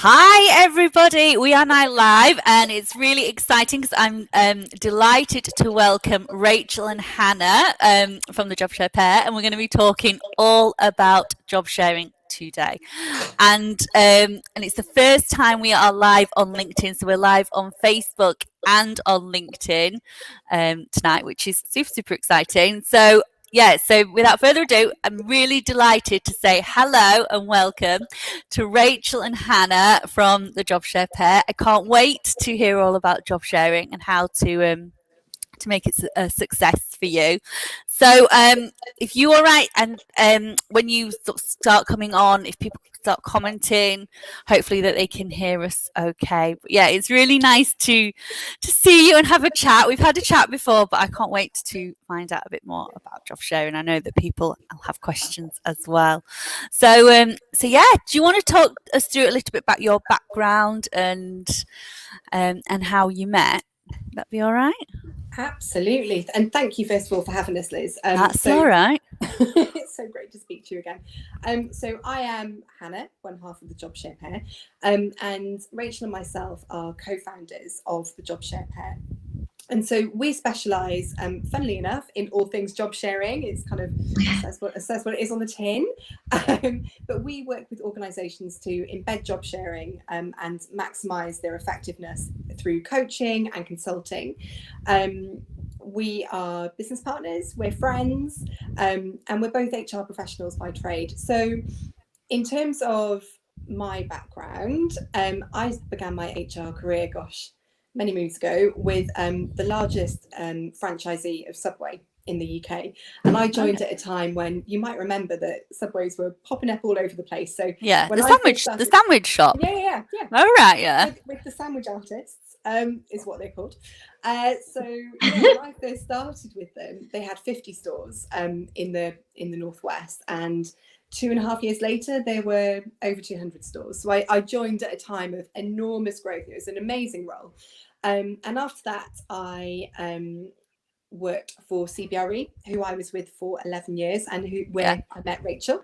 Hi, everybody. We are now live, and it's really exciting because I'm delighted to welcome Rachel and Hannah from the Job Share Pair, and we're going to be talking all about job sharing today. And it's the first time we are live on LinkedIn, so we're live on Facebook and on LinkedIn tonight, which is super exciting. So without further ado, I'm really delighted to say hello and welcome to Rachel and Hannah from the Job Share Pair. I can't wait to hear all about job sharing and how to make it a success for you. So if you are right, and when you start coming on, if people start commenting, hopefully that they can hear us okay. But yeah, it's really nice to see you and have a chat. We've had a chat before, but I can't wait to find out a bit more about job sharing. I know that people will have questions as well. So yeah, do you want to talk us through a little bit about your background and how you met? That'd be all right. Absolutely. And thank you, first of all, for having us, Liz. That's all right. It's so great to speak to you again. So I am Hannah, one half of the Job Share Pair, and Rachel and myself are co-founders of the Job Share Pair. And so we specialise, funnily enough, in all things job sharing. It's kind of says what it is on the tin. But we work with organisations to embed job sharing and maximise their effectiveness through coaching and consulting. We are business partners, we're friends, and we're both HR professionals by trade. So in terms of my background, I began my HR career, many moons ago, with the largest franchisee of Subway in the UK. And I joined at a time when you might remember that Subways were popping up all over the place. So yeah, when the sandwich shop. Yeah. All right, yeah. With the sandwich artists, is what they're called. So when I first started with them, they had 50 stores in the Northwest, and 2.5 years later, there were over 200 stores. So I joined at a time of enormous growth. It was an amazing role. And after that, I worked for CBRE, who I was with for 11 years and where I met Rachel.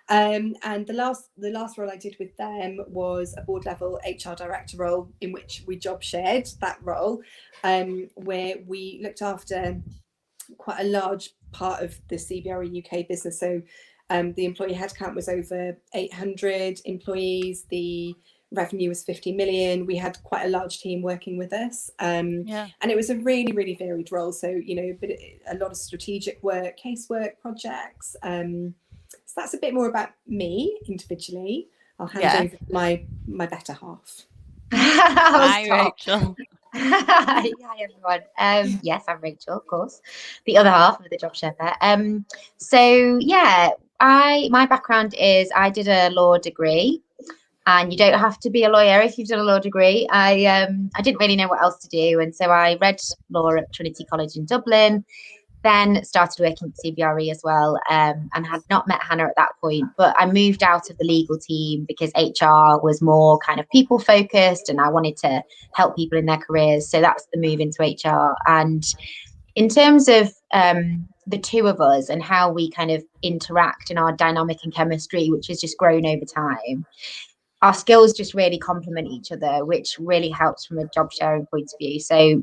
And the last role I did with them was a board level HR director role, in which we job shared that role, where we looked after quite a large part of the CBRE UK business. So the employee headcount was over 800 employees. The revenue was 50 million. We had quite a large team working with us. And it was a really, really varied role. So, a lot of strategic work, casework, projects. So that's a bit more about me individually. I'll hand over to my better half. Hi, Rachel. Hi everyone. Yes, I'm Rachel, of course, the other half of the Job Share Pair. My background is I did a law degree, and you don't have to be a lawyer if you've done a law degree. I didn't really know what else to do, and so I read law at Trinity College in Dublin. Then started working at CBRE as well, and had not met Hannah at that point. But I moved out of the legal team because HR was more kind of people focused, and I wanted to help people in their careers. So that's the move into HR. And in terms of the two of us and how we kind of interact in our dynamic and chemistry, which has just grown over time, our skills just really complement each other, which really helps from a job sharing point of view. So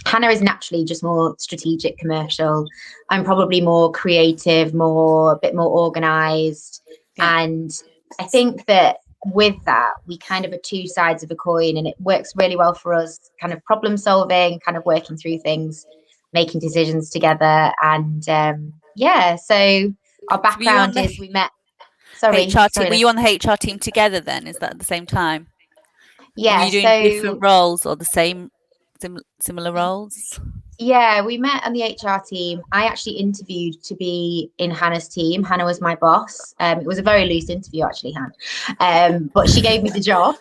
Hannah is naturally just more strategic, commercial. I'm probably more creative, a bit more organized. Yeah. And I think that with that, we kind of are two sides of a coin, and it works really well for us, kind of problem solving, kind of working through things, making decisions together. And so our background is we met. Sorry. Were you on the HR team together then? Is that at the same time? Yeah. Were you doing different roles or the same? Similar roles? Yeah, we met on the HR team. I actually interviewed to be in Hannah's team. Hannah was my boss. It was a very loose interview, actually, Hannah. But she gave me the job.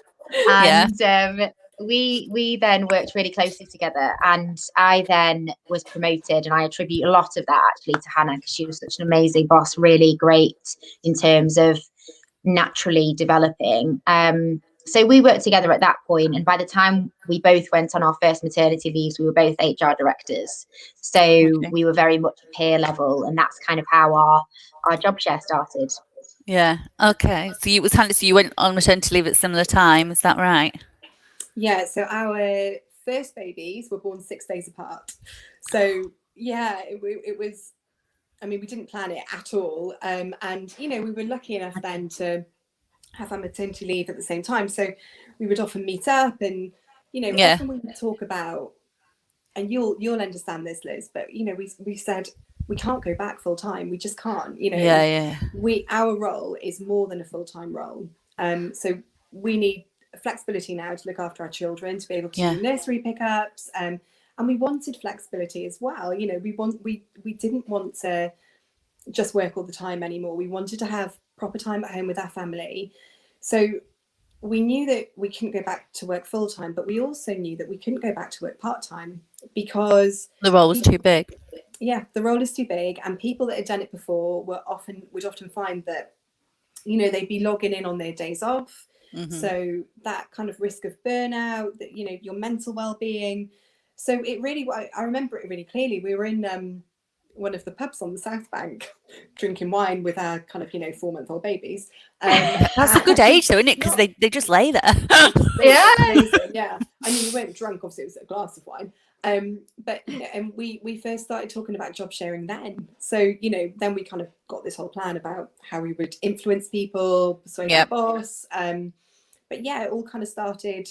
And we then worked really closely together. And I then was promoted. And I attribute a lot of that actually to Hannah, because she was such an amazing boss, really great in terms of naturally developing. So we worked together at that point, and by the time we both went on our first maternity leaves, we were both HR directors. So we were very much peer level, and that's kind of how our job share started. Yeah. Okay. So you went on maternity leave at similar time. Is that right? Yeah, so our first babies were born 6 days apart. So yeah, it was, I mean, we didn't plan it at all. And, you know, we were lucky enough then to have our maternity leave at the same time. So we would often meet up and, you know, Yeah. often we would talk about, and you'll understand this, Liz, but, you know, we said, we can't go back full time. We just can't, you know, Yeah. our role is more than a full-time role. So we need flexibility now to look after our children, to be able to Yeah. do nursery pickups, and we wanted flexibility as well. You know, we didn't want to just work all the time anymore. We wanted to have proper time at home with our family. So we knew that we couldn't go back to work full time, but we also knew that we couldn't go back to work part time because The role was too big. Yeah, the role is too big, and people that had done it before would often find that, you know, they'd be logging in on their days off. Mm-hmm. So that kind of risk of burnout, that, you know, your mental well-being. So it really, I remember it really clearly. We were in one of the pubs on the South Bank drinking wine with our kind of, you know, 4-month-old babies. That's a good age though, isn't it? Because they just lay there. Yeah. Amazing, yeah. I mean, we weren't drunk, obviously it was a glass of wine. But, you know, and we first started talking about job sharing then. So, you know, then we kind of got this whole plan about how we would influence people, persuade our boss. But yeah, it all kind of started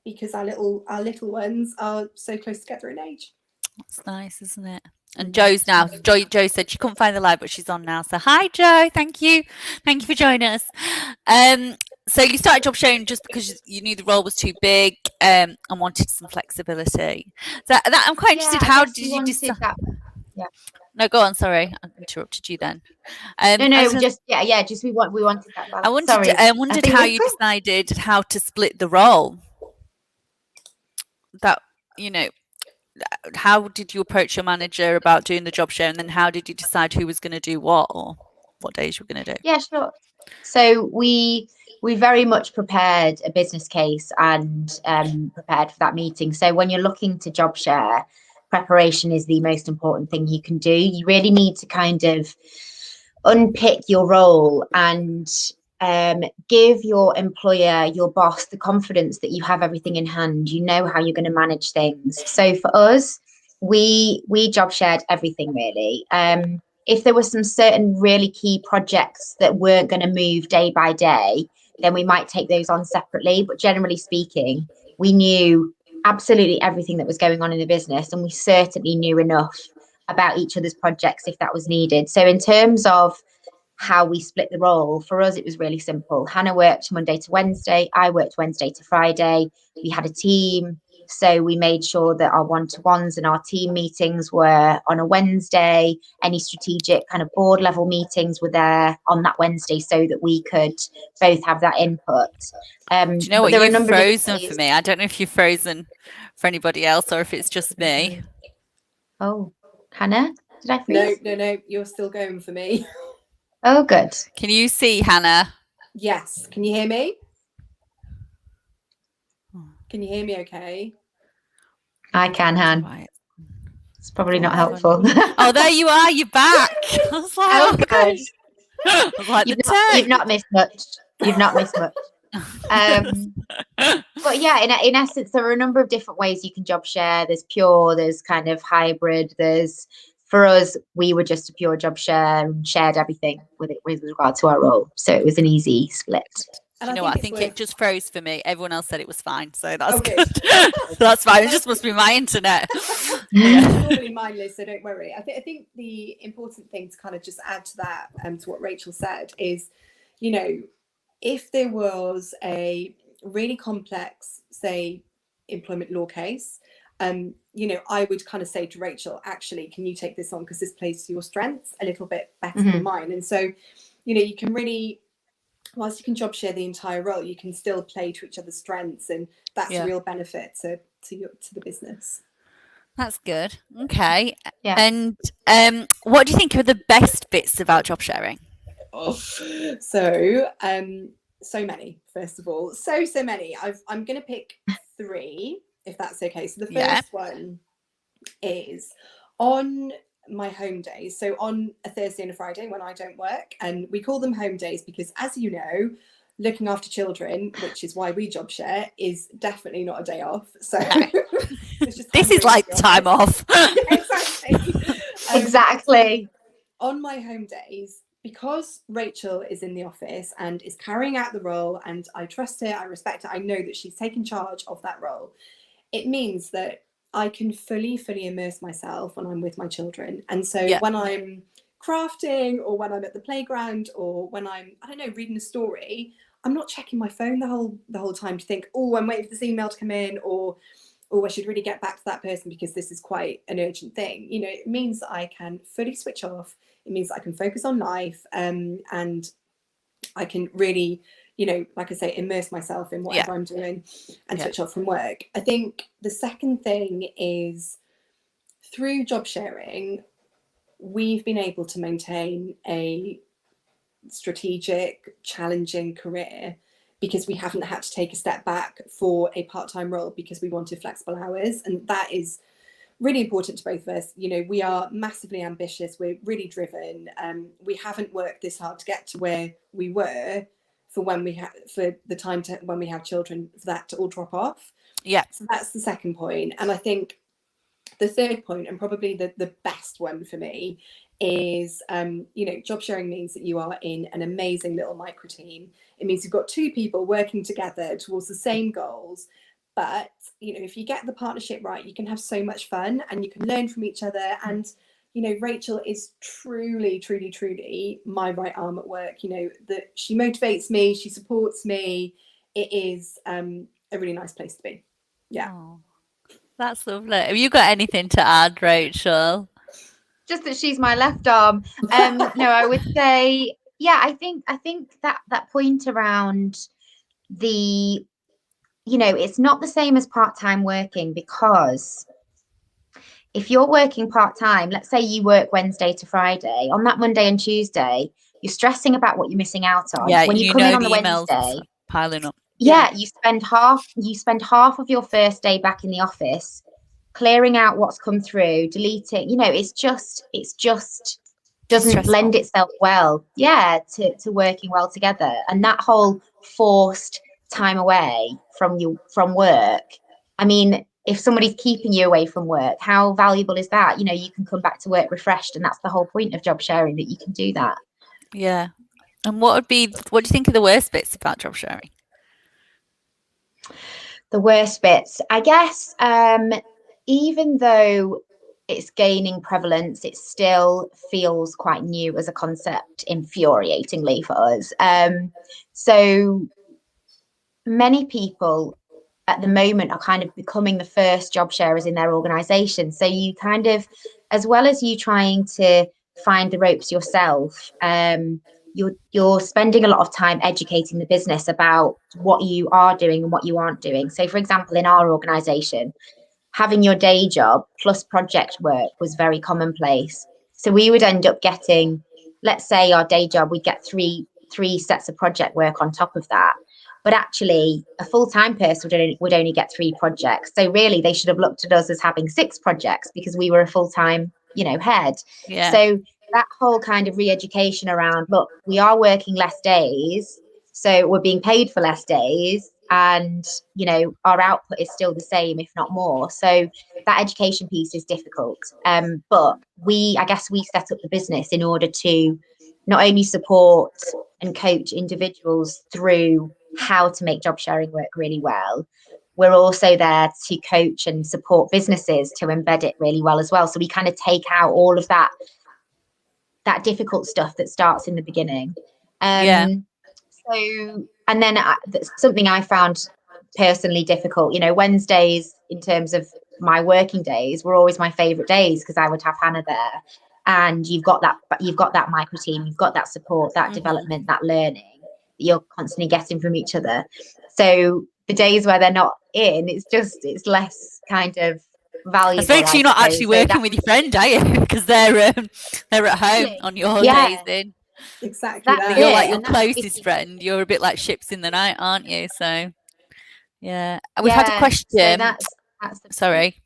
because our little ones are so close together in age. That's nice, isn't it? And Joe's now. Joe said she couldn't find the live, but she's on now. So hi, Joe. Thank you for joining us. So you started job sharing just because you knew the role was too big and wanted some flexibility. So that I'm quite interested. How did you decide? Yeah. No, go on. Sorry, I interrupted you then. Just we wanted that balance. I wondered how you decided how to split the role. That, you know, how did you approach your manager about doing the job share, and then how did you decide who was going to do what, or what days you were going to do? Yeah, sure. So we very much prepared a business case and prepared for that meeting. So when you're looking to job share, preparation is the most important thing you can do. You really need to kind of unpick your role and give your employer, your boss, the confidence that you have everything in hand. You know how you're going to manage things. So for us, we job shared everything really. If there were some certain really key projects that weren't going to move day by day, then we might take those on separately. But generally speaking, we knew absolutely everything that was going on in the business, and we certainly knew enough about each other's projects if that was needed. So in terms of how we split the role, for us it was really simple. Hannah worked Monday to Wednesday, I worked Wednesday to Friday. We had a team, so we made sure that our one-to-ones and our team meetings were on a Wednesday. Any strategic kind of board level meetings were there on that Wednesday so that we could both have that input. Do you know what? You've frozen for me. I don't know if you've frozen for anybody else or if it's just me. Oh, Hannah, did I freeze? No, you're still going for me. Oh, good. Can you see Hannah? Yes. Can you hear me? Can you hear me okay? I can, Han. It's probably not helpful. Oh, there you are. You're back. I was like, oh, good. I was like, you've not missed much. You've not missed much. But yeah, in essence, there are a number of different ways you can job share. There's pure, there's kind of hybrid, for us, we were just a pure job share and shared everything with regard to our role. So it was an easy split. And you know what? I think it just froze for me. Everyone else said it was fine. So that's good. That's fine. It just must be my internet. It's normally mine, Liz, so don't worry. I think the important thing to kind of just add to that, to what Rachel said, is, you know, if there was a really complex, say, employment law case, you know, I would kind of say to Rachel, actually, can you take this on, because this plays to your strengths a little bit better than mine. And so, you know, you can really, whilst you can job share the entire role, you can still play to each other's strengths, and that's a real benefit to the business. That's good. Okay. Yeah. And what do you think are the best bits about job sharing? So many. First of all, so many. I'm going to pick 3, if that's okay. So the first one is on my home days. So on a Thursday and a Friday when I don't work, and we call them home days because, as you know, looking after children, which is why we job share, is definitely not a day off. So it's just This is like time off. Exactly. Exactly. On my home days, because Rachel is in the office and is carrying out the role, and I trust her, I respect her, I know that she's taken charge of that role, it means that I can fully immerse myself when I'm with my children. And so when I'm crafting, or when I'm at the playground, or when I'm, I don't know, reading a story, I'm not checking my phone the whole time to think, oh, I'm waiting for this email to come in, or I should really get back to that person because this is quite an urgent thing. You know, it means that I can fully switch off. It means that I can focus on life, and I can really, you know, like I say, immerse myself in whatever I'm doing and switch off from work. I think the second thing is, through job sharing, we've been able to maintain a strategic, challenging career because we haven't had to take a step back for a part-time role because we wanted flexible hours. And that is really important to both of us. You know, we are massively ambitious, we're really driven. We haven't worked this hard to get to where we were for when we for the time to when we have children, for that to all drop off. So that's the second point. And I think the third point, and probably the best one for me, is you know, job sharing means that you are in an amazing little micro team. It means you've got two people working together towards the same goals. But you know, if you get the partnership right, you can have so much fun and you can learn from each other. And you know, Rachel is truly my right arm at work. You know, that she motivates me, she supports me. It is a really nice place to be. Oh, that's lovely. Have you got anything to add, Rachel? Just that she's my left arm. No, I would say, I think that point around the, you know, it's not the same as part-time working, because if you're working part-time, let's say you work Wednesday to Friday, on that Monday and Tuesday, you're stressing about what you're missing out on. When you come in on the Wednesday, piling up. You spend half of your first day back in the office clearing out what's come through, deleting, you know, it's just doesn't stressful. lend itself well to working well together. And that whole forced time away from work, I mean, if somebody's keeping you away from work, how valuable is that? You know, you can come back to work refreshed, and that's the whole point of job sharing, that you can do that. And what do you think are the worst bits about job sharing? The worst bits, I guess, even though it's gaining prevalence, it still feels quite new as a concept, infuriatingly for us. So many people at the moment are kind of becoming the first job sharers in their organization. So you kind of, as well as you trying to find the ropes yourself, you're spending a lot of time educating the business about what you are doing and what you aren't doing. So, for example, in our organization, having your day job plus project work was very commonplace. So we would end up getting, let's say our day job, we'd get three sets of project work on top of that. But actually, a full-time person would only get 3 projects. So really, they should have looked at us as having 6 projects because we were a full-time, you know, head. So that whole kind of re-education around, look, we are working less days, so we're being paid for less days, and you know, our output is still the same, if not more. So that education piece is difficult. But I guess we set up the business in order to not only support and coach individuals through how to make job sharing work really well, we're also there to coach and support businesses to embed it really well as well. So we kind of take out all of that difficult stuff that starts in the beginning. So, and then something I found personally difficult, you know, Wednesdays in terms of my working days were always my favorite days because I would have Hannah there, and you've got that micro team, you've got that support, that development, that learning that you're constantly getting from each other. So the days where they're not in, it's less kind of valuable. Especially you're not actually working with your friend, are you? Because they're at home on your days in. Exactly that. You're like your closest friend. You're a bit like ships in the night, aren't you? So we've had a question. So that's sorry.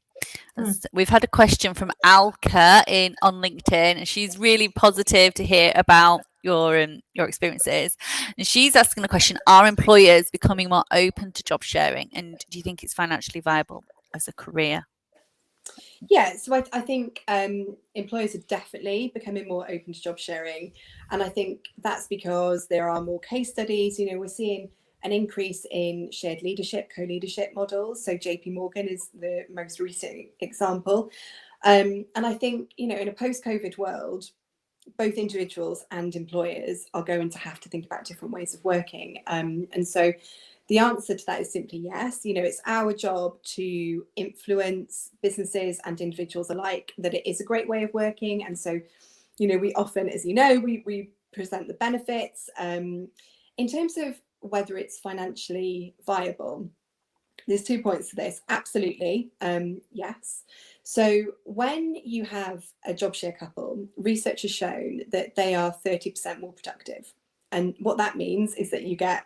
We've had a question from Alka on LinkedIn, and she's really positive to hear about your experiences. And she's asking the question: are employers becoming more open to job sharing, and do you think it's financially viable as a career? Yeah, so I think employers are definitely becoming more open to job sharing, and I think that's because there are more case studies. We're seeing an increase in shared leadership, co-leadership models. So JP Morgan is the most recent example, and I think in a post-COVID world, both individuals and employers are going to have to think about different ways of working, and so the answer to that is simply yes. It's our job to influence businesses and individuals alike that it is a great way of working. And so, we often, as we present the benefits. In terms of whether it's financially viable, there's 2 points to this. Absolutely, yes. So when you have a job share couple, research has shown that they are 30% more productive. And what that means is that you get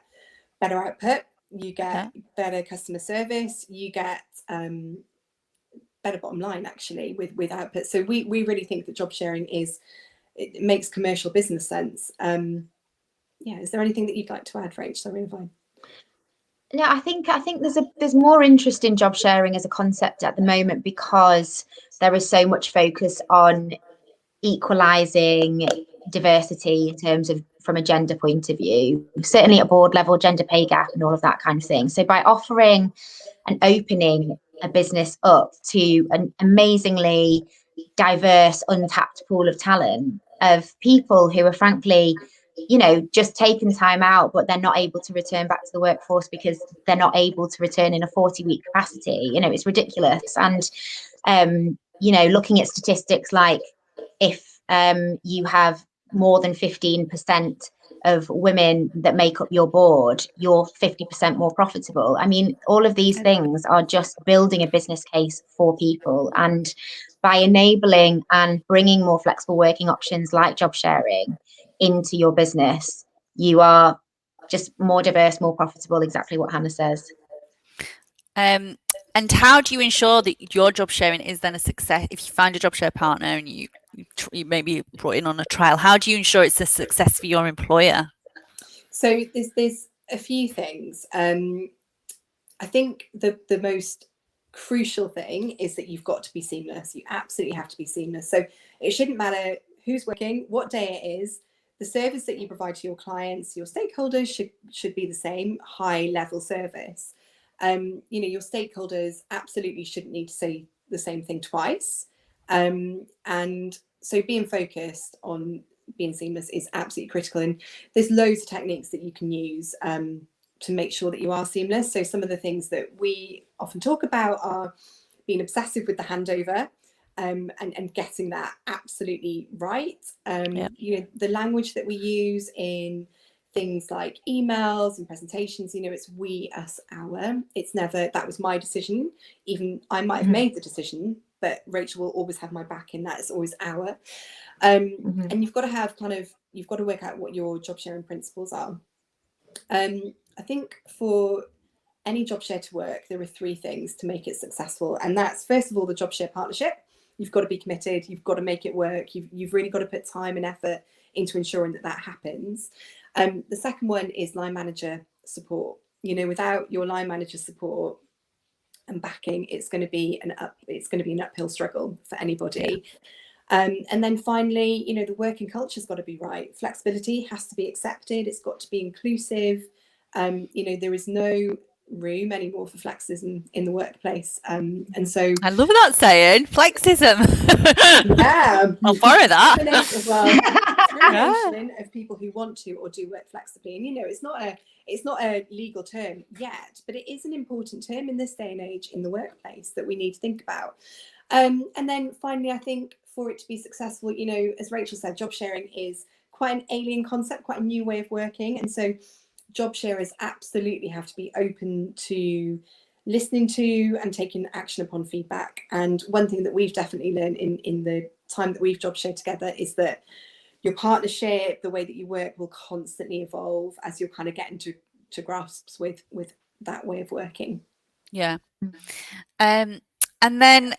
better output, you get better customer service, you get better bottom line actually with output. So we really think that job sharing it makes commercial business sense. Is there anything that you'd like to add, Rach? Sorry if I... No, I think there's more interest in job sharing as a concept at the moment because there is so much focus on equalizing diversity in terms of from a gender point of view, certainly at board level, gender pay gap and all of that kind of thing. So by offering and opening a business up to an amazingly diverse, untapped pool of talent, of people who are frankly, just taking time out, but they're not able to return back to the workforce because they're not able to return in a 40-week capacity. It's ridiculous. And, looking at statistics like if you have more than 15% of women that make up your board, you're 50% more profitable. I mean, all of these things are just building a business case for people. And by enabling and bringing more flexible working options like job sharing into your business, you are just more diverse, more profitable, exactly what Hannah says. And how do you ensure that your job sharing is then a success? If you find a job share partner and you maybe brought in on a trial, how do you ensure it's a success for your employer? So there's a few things. I think the most crucial thing is that you've got to be seamless. You absolutely have to be seamless. So it shouldn't matter who's working, what day it is. The service that you provide to your clients, your stakeholders should be the same, high level service. Your stakeholders absolutely shouldn't need to say the same thing twice. And so being focused on being seamless is absolutely critical. And there's loads of techniques that you can use to make sure that you are seamless. So some of the things that we often talk about are being obsessive with the handover and getting that absolutely right. The language that we use in things like emails and presentations, it's we, us, our. It's never that was my decision. Even I might have made the decision, but Rachel will always have my back in that. It's always our. And you've got to work out what your job sharing principles are. I think for any job share to work, there are 3 things to make it successful. And that's, first of all, the job share partnership. You've got to be committed. You've got to make it work. You've really got to put time and effort into ensuring that happens. The second one is line manager support. Without your line manager support and backing, it's going to be an uphill struggle for anybody. And then finally, the working culture's got to be right. Flexibility has to be accepted. It's got to be inclusive. There is no room anymore for flexism in the workplace. And so I love that saying, flexism. Yeah. I'll borrow that. Discrimination of people who want to or do work flexibly. And it's not a legal term yet, but it is an important term in this day and age in the workplace that we need to think about. And then finally, I think for it to be successful, as Rachel said, job sharing is quite an alien concept, quite a new way of working. And so job sharers absolutely have to be open to listening to and taking action upon feedback. And one thing that we've definitely learned in the time that we've job shared together is that your partnership, the way that you work, will constantly evolve as you're kind of getting to grasps with that way of working. Yeah. And then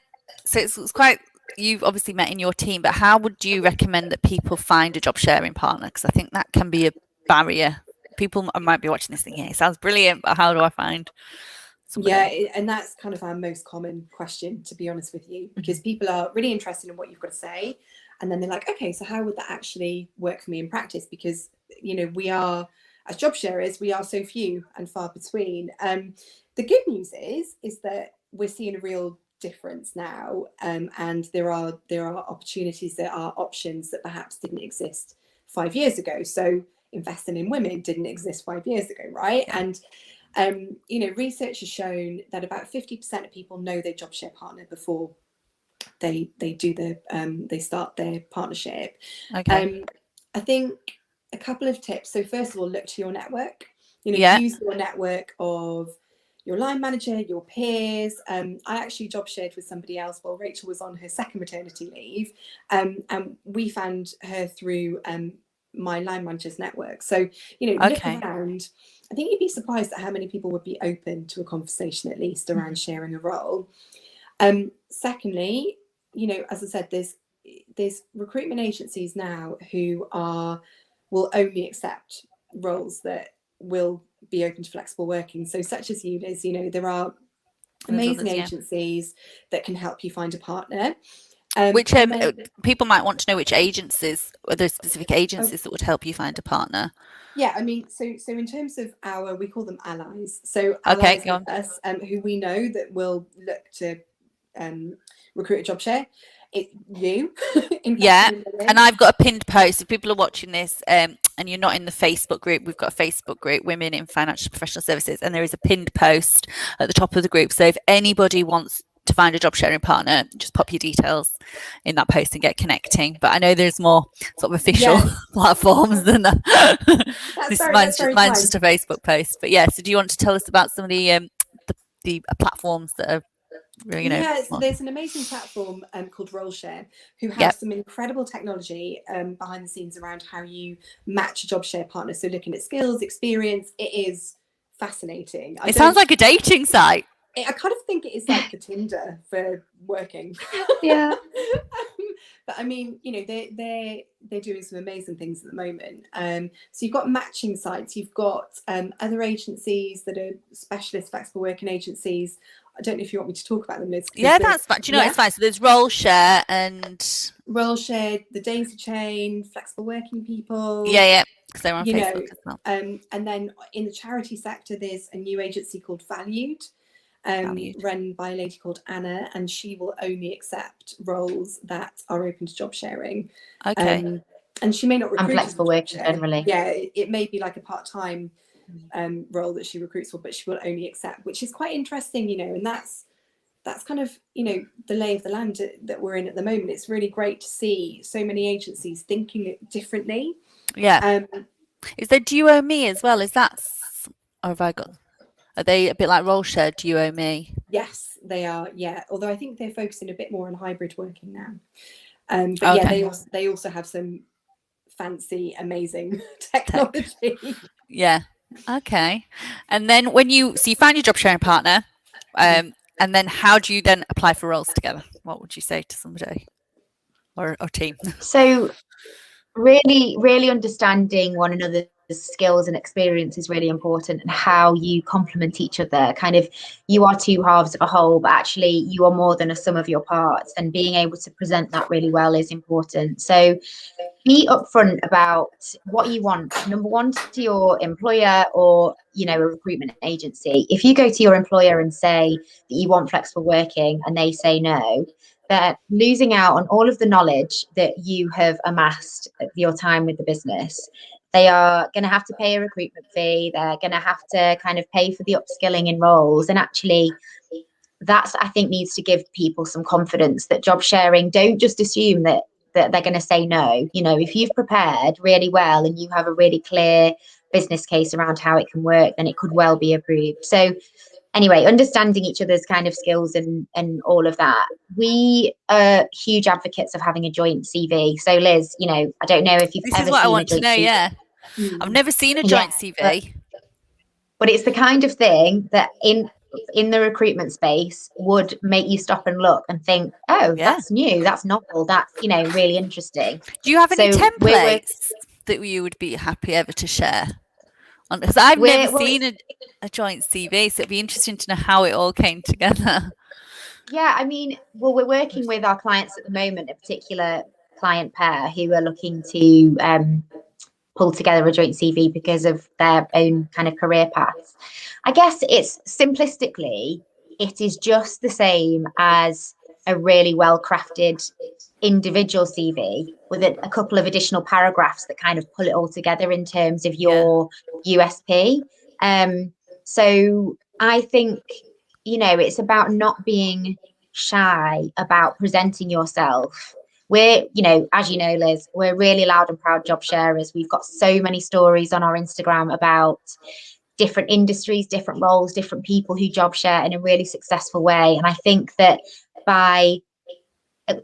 So it's quite, you've obviously met in your team, but how would you recommend that people find a job sharing partner? Because I think that can be a barrier. People might be watching this thinking, it sounds brilliant, but how do I find somebody? And that's kind of our most common question, to be honest with you, because people are really interested in what you've got to say, and then they're like, okay, so how would that actually work for me in practice? Because, you know, we are, as job sharers, we are so few and far between. The good news is that we're seeing a real difference now, and there are opportunities, there are options that perhaps didn't exist 5 years ago. So investing in women didn't exist 5 years ago, right? And you know, research has shown that about 50% of people know their job share partner before they do they start their partnership. Okay. I think a couple of tips. So first of all, look to your network. You know, Yeah. use your network of your line manager, your peers. I actually job shared with somebody else while Rachel was on her second maternity leave, and we found her through my line manager's network. So, you know, look Okay. around. I think you'd be surprised at how many people would be open to a conversation, at least around sharing a role. Secondly, you know, as I said, there's recruitment agencies now who will only accept roles that will be open to flexible working. So such as you, Liz, you know, there are amazing agencies that can help you find a partner. Which people might want to know which agencies, are there specific agencies that would help you find a partner? Yeah, I mean, so in terms of we call them allies. So allies with us, who we know that will look to recruit a job share. You. Yeah, and I've got a pinned post. If people are watching this and you're not in the Facebook group, we've got a Facebook group, Women in Financial Professional Services, and there is a pinned post at the top of the group. So if anybody wants to find a job sharing partner, just pop your details in that post and get connecting. But I know there's more sort of official platforms than that. Mine's just a Facebook post. But yeah, so do you want to tell us about some of the platforms that are, you know? So there's an amazing platform called RoleShare, who have some incredible technology behind the scenes around how you match a job share partner. So looking at skills, experience, it is fascinating. It sounds like a dating site. I kind of think it is like a Tinder for working. Yeah. But I mean, you know, they're doing some amazing things at the moment. So you've got matching sites, you've got other agencies that are specialist flexible working agencies. I don't know if you want me to talk about them, Liz. Yeah, that's fine. Do you know, it's fine. So there's RoleShare and RoleShare, the Daisy Chain, Flexible Working People. Yeah, because they're on Facebook as well. And then in the charity sector, there's a new agency called Valued. Run by a lady called Anna, and she will only accept roles that are open to job sharing. Okay. And she may not recruit. And flexible working generally. Yeah, it may be like a part-time role that she recruits for, but she will only accept, which is quite interesting, you know, and that's kind of, you know, the lay of the land that we're in at the moment. It's really great to see so many agencies thinking differently. Yeah. Is there Do You Owe Me as well? Is that, or have I got, are they a bit like RoleShare, Do You Owe Me? Yes, they are. Yeah, although I think they're focusing a bit more on hybrid working now. But yeah, they also have some fancy, amazing technology. Yeah. Okay. And then you find your job sharing partner, and then how do you then apply for roles together? What would you say to somebody or team? So really understanding one another's skills and experience is really important, and how you complement each other. Kind of, you are two halves of a whole, but actually you are more than a sum of your parts, and being able to present that really well is important. So be upfront about what you want, number one, to your employer or, you know, a recruitment agency. If you go to your employer and say that you want flexible working and they say no, they're losing out on all of the knowledge that you have amassed at your time with the business. They are going to have to pay a recruitment fee. They're going to have to kind of pay for the upskilling in roles. And actually, that's, I think, needs to give people some confidence that job sharing, don't just assume that they're going to say no. You know, if you've prepared really well and you have a really clear business case around how it can work, then it could well be approved. So anyway, understanding each other's kind of skills and all of that. We are huge advocates of having a joint CV. So Liz, you know, I don't know if you've ever seen a joint CV. Yeah. I've never seen a joint CV. But it's the kind of thing that in the recruitment space would make you stop and look and think, oh, Yeah. that's new, that's novel, that's, you know, really interesting. Do you have any So templates that you would be happy ever to share? Because I've never seen a joint CV, so it'd be interesting to know how it all came together. Yeah, I mean, well, we're working with our clients at the moment, a particular client pair who are looking to pull together a joint CV because of their own kind of career paths. I guess it's simplistically, it is just the same as a really well crafted individual CV with a couple of additional paragraphs that kind of pull it all together in terms of your USP. So I think, you know, it's about not being shy about presenting yourself. We're, you know, as you know, Liz, we're really loud and proud job sharers. We've got so many stories on our Instagram about different industries, different roles, different people who job share in a really successful way. And I think that by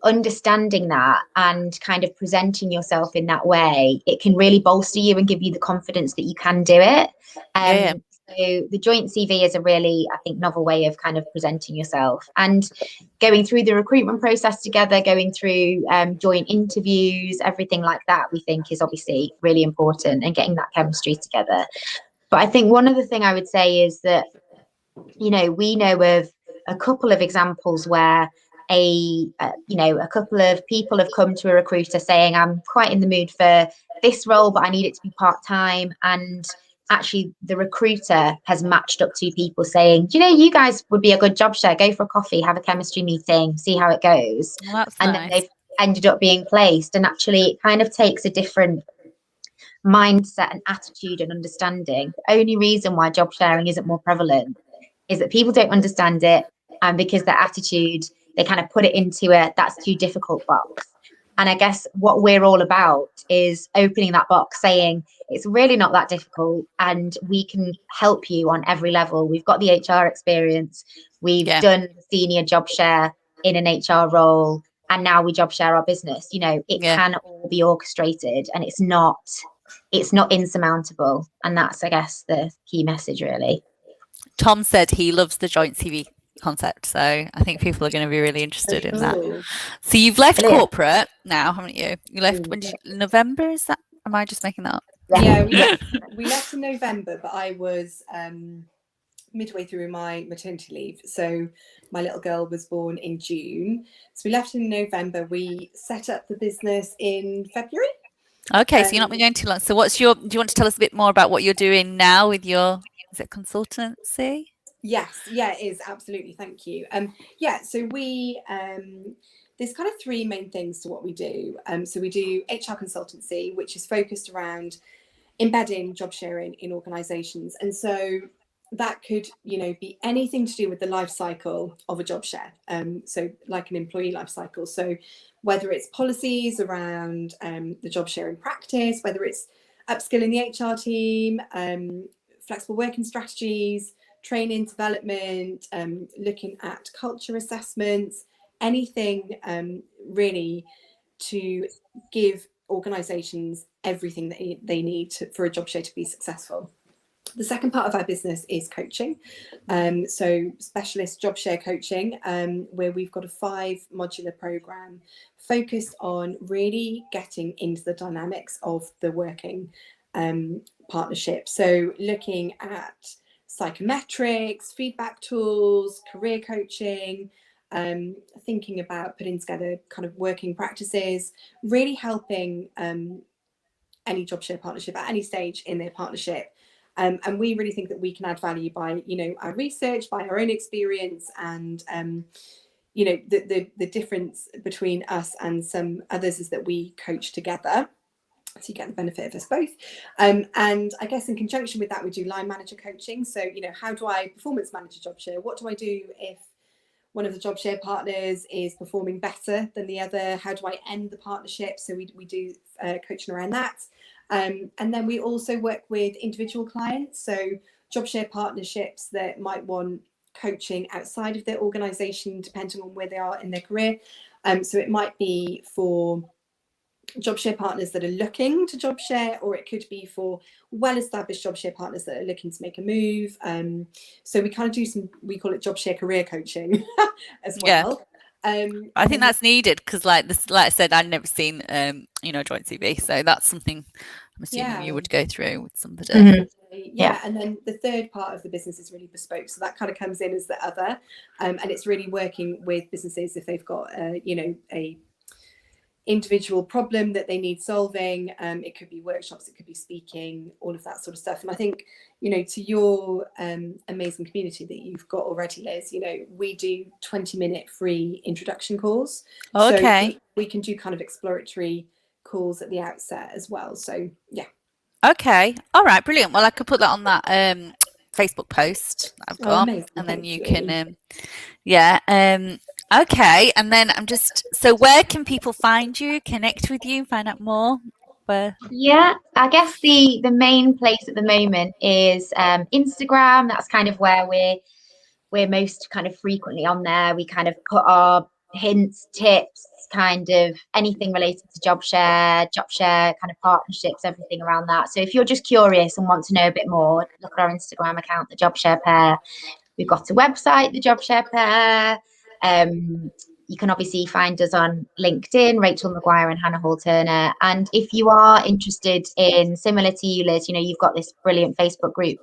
understanding that and kind of presenting yourself in that way, it can really bolster you and give you the confidence that you can do it. So the joint CV is a really, I think, novel way of kind of presenting yourself, and going through the recruitment process together, going through joint interviews, everything like that, we think is obviously really important, and getting that chemistry together. But I think one other thing I would say is that, you know, we know of a couple of examples where you know, a couple of people have come to a recruiter saying, I'm quite in the mood for this role, but I need it to be part-time. And actually the recruiter has matched up two people saying, do you know, you guys would be a good job share, go for a coffee, have a chemistry meeting, see how it goes. Well, that's and nice. Then they've ended up being placed. And actually it kind of takes a different mindset and attitude and understanding. The only reason why job sharing isn't more prevalent is that people don't understand it, and because their attitude, they kind of put it into a that's too difficult box. And I guess what we're all about is opening that box, saying it's really not that difficult and we can help you on every level. We've got the HR experience, we've done the senior job share in an HR role, and now we job share our business. You know, it can all be orchestrated, and it's not insurmountable. And that's, I guess, the key message, really. Tom said he loves the joint CV concept, so I think people are going to be really interested in that. So you've left corporate now, haven't you? You left when November, is that? Am I just making that up? Yeah, we left in November, but I was midway through my maternity leave. So my little girl was born in June. So we left in November. We set up the business in February. Okay, so you're not been going too long. So do you want to tell us a bit more about what you're doing now with your, is it consultancy? Yes, yeah, it is, absolutely. Thank you. Yeah, so we there's kind of three main things to what we do. So we do HR consultancy, which is focused around embedding job sharing in organizations. And so that could, you know, be anything to do with the life cycle of a job share. So like an employee life cycle. So whether it's policies around the job sharing practice, whether it's upskilling the HR team, flexible working strategies, training development, looking at culture assessments, anything really to give organizations everything that they need for a job share to be successful. The second part of our business is coaching. So specialist job share coaching, where we've got a 5 modular program focused on really getting into the dynamics of the working partnership. So looking at psychometrics, feedback tools, career coaching, thinking about putting together kind of working practices, really helping any job share partnership at any stage in their partnership. And we really think that we can add value by, you know, our research, by our own experience, and you know, the difference between us and some others is that we coach together. So you get the benefit of us both. And I guess in conjunction with that, we do line manager coaching. So, you know, how do I performance manage a job share? What do I do if one of the job share partners is performing better than the other? How do I end the partnership? So we do coaching around that. And then we also work with individual clients. So job share partnerships that might want coaching outside of their organisation, depending on where they are in their career. So it might be for job share partners that are looking to job share, or it could be for well-established job share partners that are looking to make a move. So we kind of do we call it job share career coaching as well. I think that's needed because, like I said, I'd never seen joint CV, so that's something I'm assuming you would go through with somebody. Mm-hmm. Yeah, and then the third part of the business is really bespoke, so that kind of comes in as the other, and it's really working with businesses if they've got a individual problem that they need solving. It could be workshops, it could be speaking, all of that sort of stuff. And I think, to your amazing community that you've got already, Liz, we do 20-minute free introduction calls. Okay. So we can do kind of exploratory calls at the outset as well. So yeah. Okay. All right. Brilliant. Well, I could put that on that Facebook post that I've got, amazing. and then you can okay, and then so where can people find you, connect with you, find out more? Yeah, I guess the main place at the moment is Instagram. That's kind of where we're most kind of frequently on there. We kind of put our hints, tips, kind of anything related to job share kind of partnerships, everything around that. So if you're just curious and want to know a bit more, look at our Instagram account, the Job Share Pair. We've got a website, the Job Share Pair. You can obviously find us on LinkedIn, Rachel Maguire and Hannah Hall Turner. And if you are interested in, similar to you, Liz, you've got this brilliant Facebook group.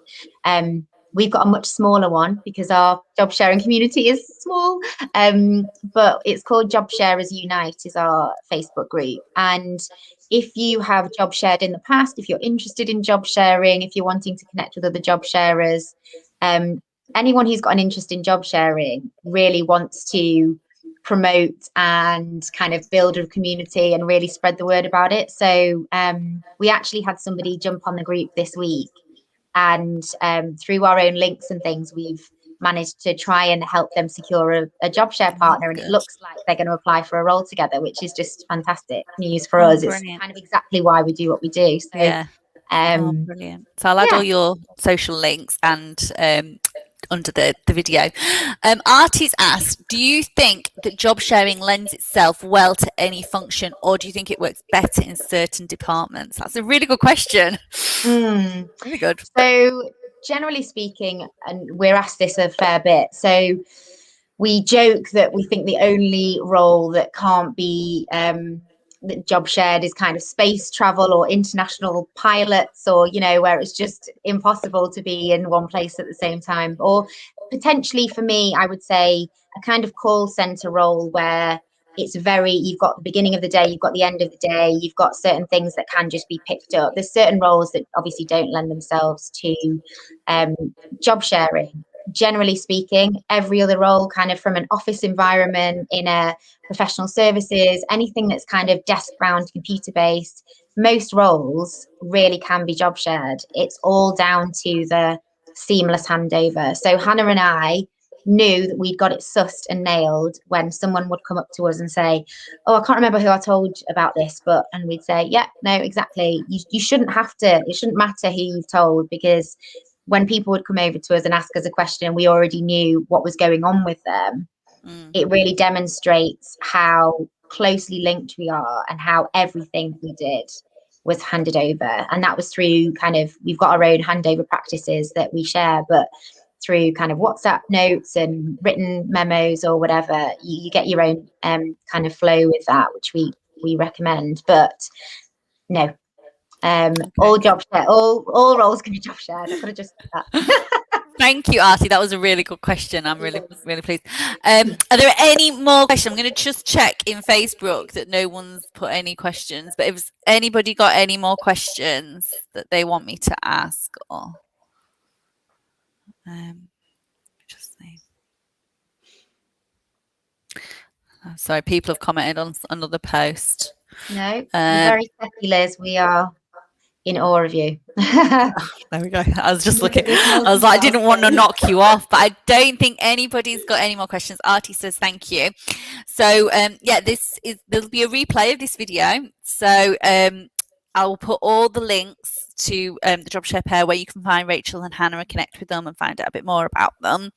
We've got a much smaller one because our job sharing community is small, but it's called Job Sharers Unite is our Facebook group. And if you have job shared in the past, if you're interested in job sharing, if you're wanting to connect with other job sharers, anyone who's got an interest in job sharing really wants to promote and kind of build a community and really spread the word about it. So we actually had somebody jump on the group this week, and through our own links and things, we've managed to try and help them secure a job share partner. And it looks like they're going to apply for a role together, which is just fantastic news for us. Brilliant. It's kind of exactly why we do what we do. So brilliant. So I'll add all your social links and under the video. Artie's asked, do you think that job sharing lends itself well to any function, or do you think it works better in certain departments? That's a really good question. Really good. So generally speaking, and we're asked this a fair bit, so we joke that we think the only role that can't be job shared is kind of space travel or international pilots, or where it's just impossible to be in one place at the same time. Or potentially, for me, I would say a kind of call center role where you've got the beginning of the day, you've got the end of the day, you've got certain things that can just be picked up. There's certain roles that obviously don't lend themselves to job sharing. Generally speaking, every other role, kind of from an office environment, in a professional services, anything that's kind of desk bound, computer based, most roles really can be job shared. It's all down to the seamless handover. So Hannah and I knew that we'd got it sussed and nailed when someone would come up to us and say, oh, I can't remember who I told about this, and we'd say, yeah, no, exactly. You shouldn't have to, it shouldn't matter who you've told, because when people would come over to us and ask us a question, we already knew what was going on with them. It really demonstrates how closely linked we are and how everything we did was handed over. And that was through we've got our own handover practices that we share, but through kind of WhatsApp notes and written memos or whatever, you get your own kind of flow with that, which we recommend. But no, all job share, all roles can be job shared. I could have just said that. Thank you, Artie. That was a really good question. I'm really pleased. Are there any more questions? I'm going to just check in Facebook that no one's put any questions. But if anybody got any more questions that they want me to ask, or just see. Sorry, people have commented on another post. No, you're very techy, Liz. We are in awe of you. There we go. I was just looking. I was like, I didn't want to knock you off, but I don't think anybody's got any more questions. Artie says thank you. So there'll be a replay of this video. So I'll put all the links to the Job Share Pair where you can find Rachel and Hannah and connect with them and find out a bit more about them.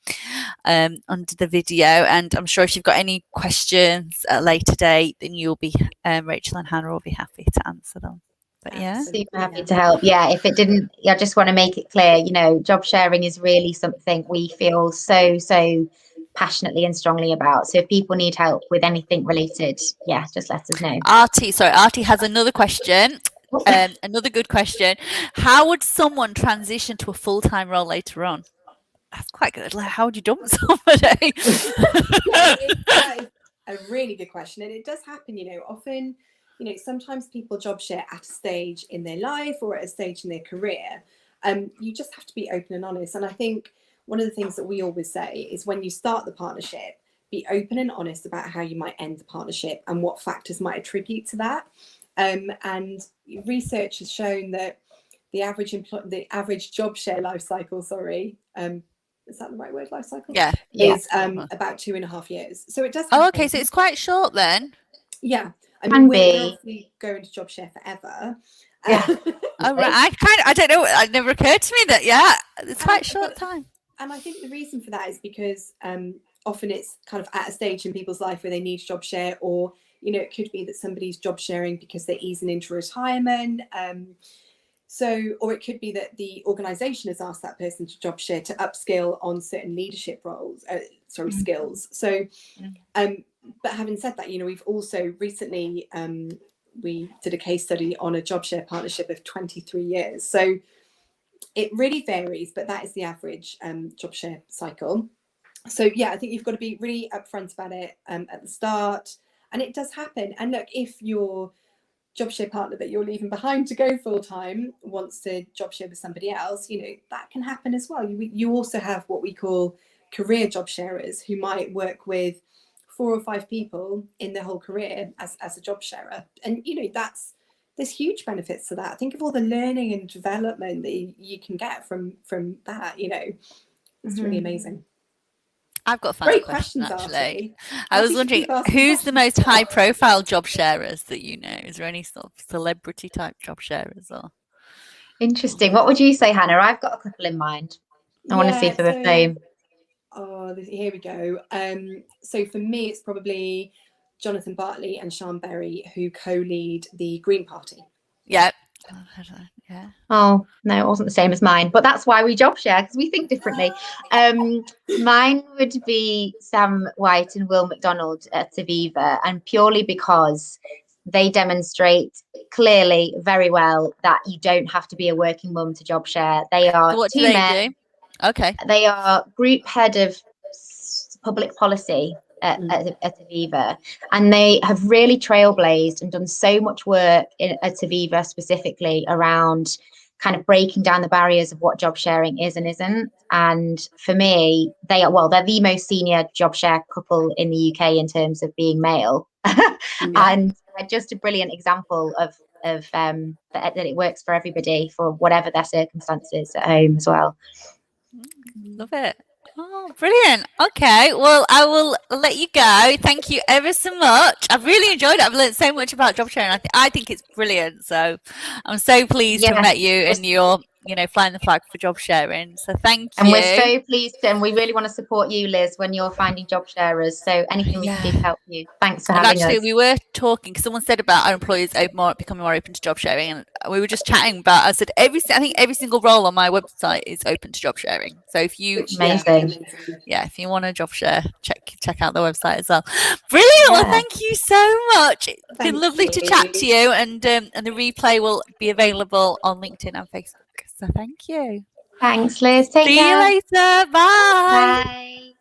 under the video. And I'm sure if you've got any questions at a later date, then you'll be Rachel and Hannah will be happy to answer them. But yeah, super happy to help. Yeah, if it didn't, I just want to make it clear, you know, job sharing is really something we feel so passionately and strongly about. So if people need help with anything related, yeah, just let us know. Artie has another question. Another good question. How would someone transition to a full-time role later on? That's quite good. Like, how would you dump somebody? That is a really good question, and it does happen, you know, often, you know, sometimes people job share at a stage in their life or at a stage in their career. You just have to be open and honest. And I think one of the things that we always say is when you start the partnership, be open and honest about how you might end the partnership and what factors might attribute to that. And research has shown that the average job share life cycle, is that the right word, life cycle? Yeah. Is about 2.5 years. So it does happen. Oh, okay, so it's quite short then. Yeah. I mean, we're obviously going to job share forever. Yeah. Oh, right. I don't know. It never occurred to me that, it's quite short time. And I think the reason for that is because often it's kind of at a stage in people's life where they need job share, or, you know, it could be that somebody's job sharing because they're easing into retirement. Or it could be that the organisation has asked that person to job share to upskill on certain leadership roles, skills. So, but having said that, you know, we've also recently, we did a case study on a job share partnership of 23 years. So it really varies, but that is the average job share cycle. So yeah, I think you've got to be really upfront about it at the start. And it does happen. And look, if your job share partner that you're leaving behind to go full time wants to job share with somebody else, you know, that can happen as well. You also have what we call career job sharers who might work with 4 or 5 people in their whole career as a job sharer. And, you know, there's huge benefits to that. Think of all the learning and development that you can get from that, you know, it's really amazing. I've got a final question, actually. Artie. I was wondering, who's the most high-profile job sharers that you know? Is there any sort of celebrity-type job sharers? Or interesting. What would you say, Hannah? I've got a couple in mind. I want to see if they're the same. Here we go. So for me, it's probably Jonathan Bartley and Sean Berry, who co-lead the Green Party. Yeah. Oh no, it wasn't the same as mine, but that's why we job share, because we think differently. Mine would be Sam White and Will McDonald at Aviva, and purely because they demonstrate clearly very well that you don't have to be a working mum to job share. They are what two do they men. do? Okay. They are group head of public policy at Aviva, and they have really trailblazed and done so much work at Aviva specifically around kind of breaking down the barriers of what job sharing is and isn't. And for me, they're the most senior job share couple in the UK in terms of being male. And just a brilliant example of that it works for everybody for whatever their circumstances at home as well. Love it. Oh, brilliant. Okay, well, I will let you go. Thank you ever so much. I've really enjoyed it. I've learned so much about job sharing. I think it's brilliant. So I'm so pleased to have met you, and you're, you know, flying the flag for job sharing. So thank you. And we're so pleased, and we really want to support you, Liz, when you're finding job sharers. So anything we can do to help you. Thanks for having us. We were talking, because someone said about our employees becoming more open to job sharing, and we were just chatting about, I said, I think every single role on my website is open to job sharing. So if you if you want to job share, check out the website as well. Brilliant. Well, thank you so much. It's been lovely to chat to you, and the replay will be available on LinkedIn and Facebook. So thank you. Thanks, Liz. Take care. See you later. Bye. Bye.